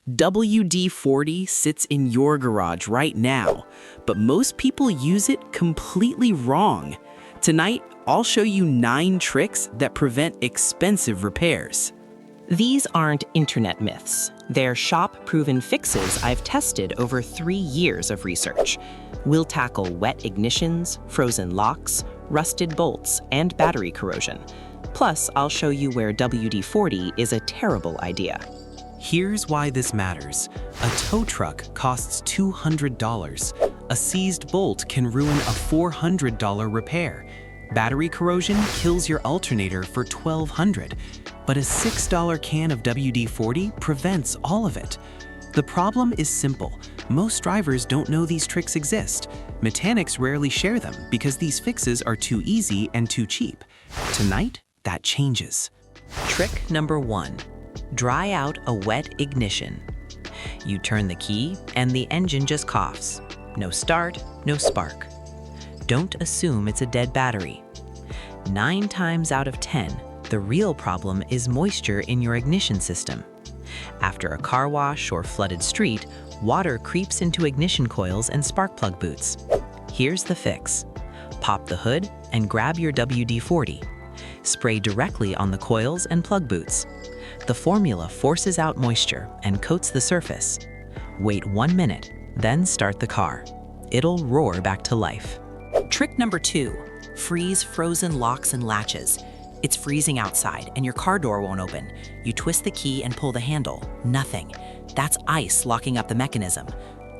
WD-40 sits in your garage right now, but most people use it completely wrong. Tonight, I'll show you 9 tricks that prevent expensive repairs. These aren't internet myths. They're shop-proven fixes I've tested over 3 years of research. We'll tackle wet ignitions, frozen locks, rusted bolts, and battery corrosion. Plus, I'll show you where WD-40 is a terrible idea. Here's why this matters. A tow truck costs $200. A seized bolt can ruin a $400 repair. Battery corrosion kills your alternator for $1,200. But a $6 can of WD-40 prevents all of it. The problem is simple. Most drivers don't know these tricks exist. Mechanics rarely share them because these fixes are too easy and too cheap. Tonight, that changes. Trick number 1. Dry out a wet ignition. You turn the key and the engine just coughs. No start, no spark. Don't assume it's a dead battery. 9 times out of 10, the real problem is moisture in your ignition system. After a car wash or flooded street, water creeps into ignition coils and spark plug boots. Here's the fix. Pop the hood and grab your WD-40. Spray directly on the coils and plug boots. The formula forces out moisture and coats the surface. Wait 1 minute, then start the car. It'll roar back to life. Trick number 2. Freeze frozen locks and latches. It's freezing outside and your car door won't open. You twist the key and pull the handle. Nothing. That's ice locking up the mechanism.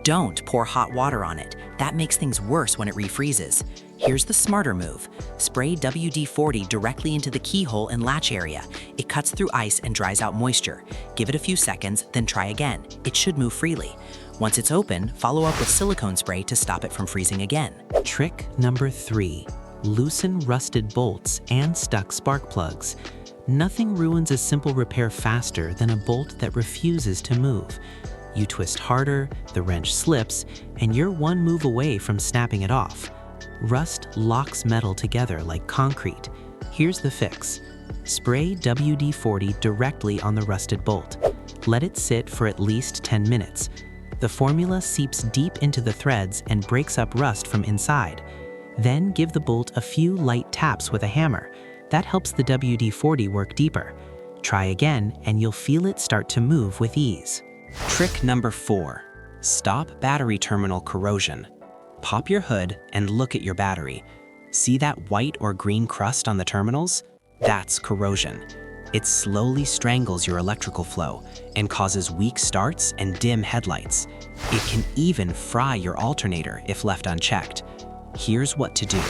Don't pour hot water on it. That makes things worse when it refreezes. Here's the smarter move. Spray WD-40 directly into the keyhole and latch area. It cuts through ice and dries out moisture. Give it a few seconds, then try again. It should move freely. Once it's open, follow up with silicone spray to stop it from freezing again. Trick number 3. Loosen rusted bolts and stuck spark plugs. Nothing ruins a simple repair faster than a bolt that refuses to move. You twist harder, the wrench slips, and you're one move away from snapping it off. Rust locks metal together like concrete. Here's the fix. Spray WD-40 directly on the rusted bolt. Let it sit for at least 10 minutes. The formula seeps deep into the threads and breaks up rust from inside. Then give the bolt a few light taps with a hammer. That helps the WD-40 work deeper. Try again and you'll feel it start to move with ease. Trick number 4. Stop battery terminal corrosion. Pop your hood and look at your battery. See that white or green crust on the terminals? That's corrosion. It slowly strangles your electrical flow and causes weak starts and dim headlights. It can even fry your alternator if left unchecked. Here's what to do.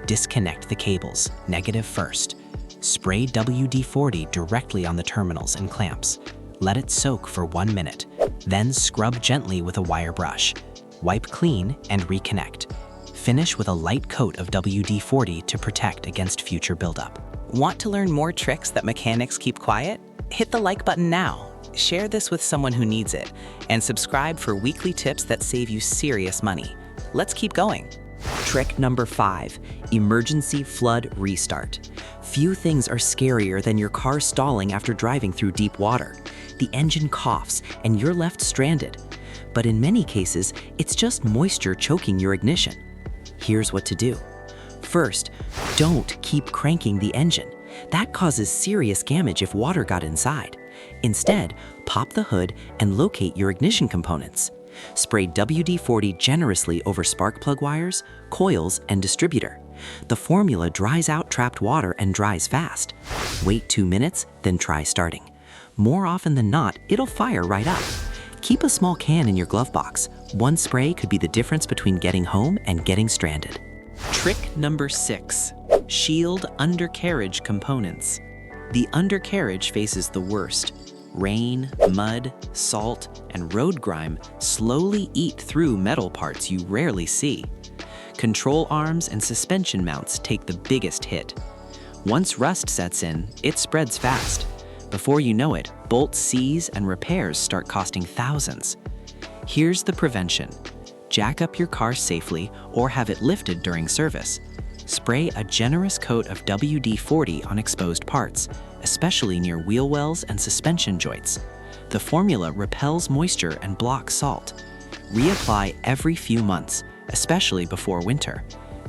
Disconnect the cables, negative first. Spray WD-40 directly on the terminals and clamps. Let it soak for 1 minute. Then scrub gently with a wire brush. Wipe clean and reconnect. Finish with a light coat of WD-40 to protect against future buildup. Want to learn more tricks that mechanics keep quiet? Hit the like button now. Share this with someone who needs it. And subscribe for weekly tips that save you serious money. Let's keep going. Trick number 5. Emergency flood restart. Few things are scarier than your car stalling after driving through deep water. The engine coughs and you're left stranded. But in many cases, it's just moisture choking your ignition. Here's what to do. First, don't keep cranking the engine. That causes serious damage if water got inside. Instead, pop the hood and locate your ignition components. Spray WD-40 generously over spark plug wires, coils, and distributor. The formula dries out trapped water and dries fast. Wait 2 minutes, then try starting. More often than not, it'll fire right up. Keep a small can in your glove box. One spray could be the difference between getting home and getting stranded. Trick number 6. Shield undercarriage components. The undercarriage faces the worst. Rain, mud, salt, and road grime slowly eat through metal parts you rarely see. Control arms and suspension mounts take the biggest hit. Once rust sets in, it spreads fast. Before you know it, bolts seize and repairs start costing thousands. Here's the prevention. Jack up your car safely or have it lifted during service. Spray a generous coat of WD-40 on exposed parts, especially near wheel wells and suspension joints. The formula repels moisture and blocks salt. Reapply every few months, especially before winter.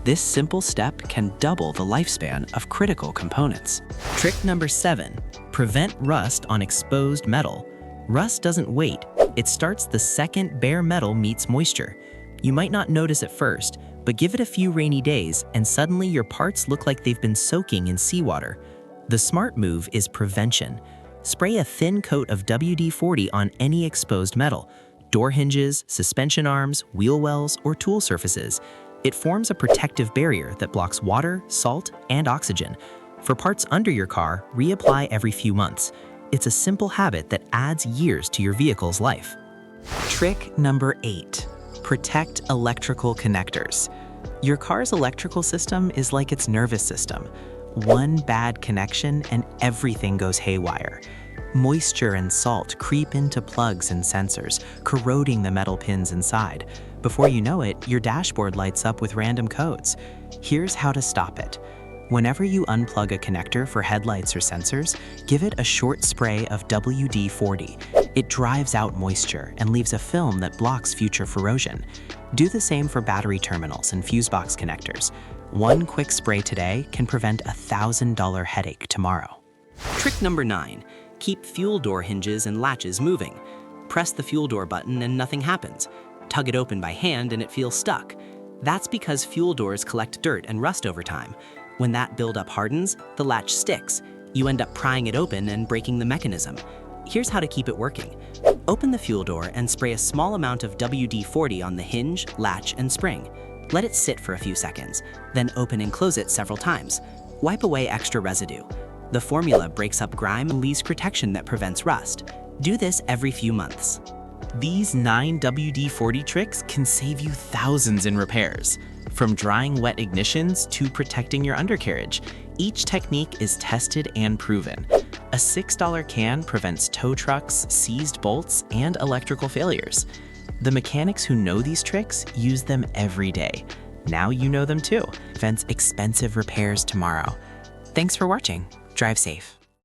This simple step can double the lifespan of critical components. Trick number 7, prevent rust on exposed metal. Rust doesn't wait. It starts the second bare metal meets moisture. You might not notice at first, but give it a few rainy days and suddenly your parts look like they've been soaking in seawater. The smart move is prevention. Spray a thin coat of WD-40 on any exposed metal, door hinges, suspension arms, wheel wells, or tool surfaces. It forms a protective barrier that blocks water, salt, and oxygen. For parts under your car, reapply every few months. It's a simple habit that adds years to your vehicle's life. Trick number 8, protect electrical connectors. Your car's electrical system is like its nervous system. One bad connection and everything goes haywire. Moisture and salt creep into plugs and sensors, corroding the metal pins inside. Before you know it, your dashboard lights up with random codes. Here's how to stop it. Whenever you unplug a connector for headlights or sensors, give it a short spray of WD-40. It drives out moisture and leaves a film that blocks future corrosion. Do the same for battery terminals and fuse box connectors. One quick spray today can prevent a $1,000 headache tomorrow. Trick number 9, keep fuel door hinges and latches moving. Press the fuel door button and nothing happens. Tug it open by hand and it feels stuck. That's because fuel doors collect dirt and rust over time. When that buildup hardens, the latch sticks. You end up prying it open and breaking the mechanism. Here's how to keep it working. Open the fuel door and spray a small amount of WD-40 on the hinge, latch, and spring. Let it sit for a few seconds, then open and close it several times. Wipe away extra residue. The formula breaks up grime and leaves protection that prevents rust. Do this every few months. These 9 WD-40 tricks can save you thousands in repairs. From drying wet ignitions to protecting your undercarriage, each technique is tested and proven. A $6 can prevents tow trucks, seized bolts, and electrical failures. The mechanics who know these tricks use them every day. Now you know them too. Prevents expensive repairs tomorrow. Thanks for watching. Drive safe.